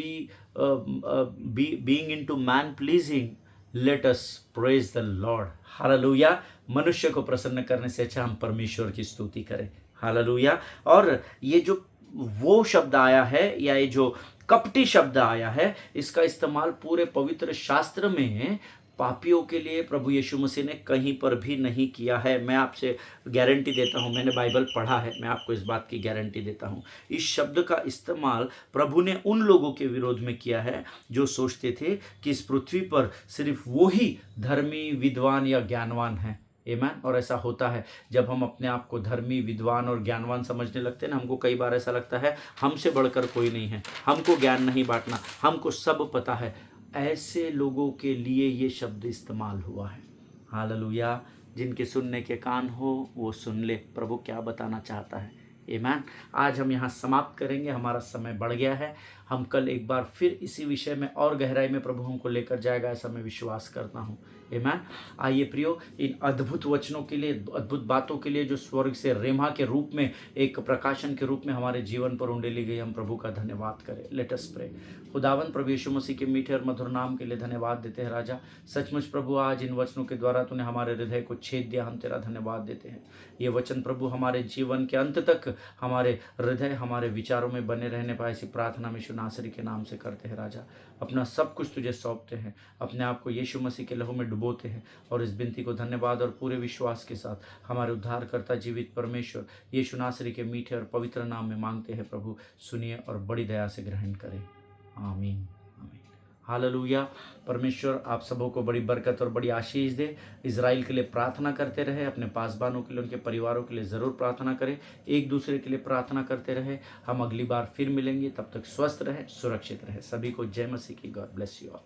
being into man pleasing, let us praise the Lord. Hallelujah. मनुष्य को प्रसन्न करने से अच्छा हम परमेश्वर की स्तुति करें। हालेलुया। और ये जो वो शब्द आया है या ये जो कपटी शब्द आया है, इसका इस्तेमाल पूरे पवित्र शास्त्र में पापियों के लिए प्रभु यीशु मसीह ने कहीं पर भी नहीं किया है। मैं आपसे गारंटी देता हूं, मैंने बाइबल पढ़ा है, मैं आपको इस बात की गारंटी देता हूं। इस शब्द का इस्तेमाल प्रभु ने उन लोगों के विरोध में किया है जो सोचते थे कि इस पृथ्वी पर सिर्फ वो ही धर्मी, विद्वान या ज्ञानवान है। आमेन। और ऐसा होता है जब हम अपने आप को धर्मी, विद्वान और ज्ञानवान समझने लगते हैं ना, हमको कई बार ऐसा लगता है हमसे बढ़कर कोई नहीं है, हमको ज्ञान नहीं बांटना, हमको सब पता है। ऐसे लोगों के लिए ये शब्द इस्तेमाल हुआ है। हालेलुया। जिनके सुनने के कान हो वो सुन ले, प्रभु क्या बताना चाहता है। आमेन। आज हम यहाँ समाप्त करेंगे, हमारा समय बढ़ गया है। हम कल एक बार फिर इसी विषय में और गहराई में प्रभु हमको लेकर जाएगा, ऐसा मैं विश्वास करता हूँ। आमेन। आइए प्रियो, इन अद्भुत वचनों के लिए, अद्भुत बातों के लिए जो स्वर्ग से रेमा के रूप में, एक प्रकाशन के रूप में हमारे जीवन पर उंडेली गई, हम प्रभु का धन्यवाद करें। Let us pray. खुदावन प्रभु यीशु मसीह के मीठे और मधुर नाम के लिए धन्यवाद देते हैं राजा। सचमुच प्रभु आज इन वचनों के द्वारा तूने हमारे हृदय को छेद दिया, हम तेरा धन्यवाद देते हैं। ये वचन प्रभु हमारे जीवन के अंत तक हमारे हृदय, हमारे विचारों में बने रहने पाए, ऐसी प्रार्थना में यीशु नासरी के नाम से करते हैं राजा। अपना सब कुछ तुझे सौंपते हैं, अपने आप को यीशु मसीह के लहू में डुबोते हैं और इस विनती को धन्यवाद और पूरे विश्वास के साथ हमारे उद्धारकर्ता जीवित परमेश्वर यीशु नासरी के मीठे और पवित्र नाम में मांगते हैं। प्रभु सुनिए और बड़ी दया से ग्रहण करें। आमीन, आमीन। हालेलुया। परमेश्वर आप सबों को बड़ी बरकत और बड़ी आशीष दे। इजराइल के लिए प्रार्थना करते रहे, अपने पासबानों के लिए, उनके परिवारों के लिए ज़रूर प्रार्थना करें, एक दूसरे के लिए प्रार्थना करते रहे। हम अगली बार फिर मिलेंगे, तब तक स्वस्थ रहे, सुरक्षित रहे। सभी को जय मसीह की। God bless you all.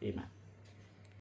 आमीन।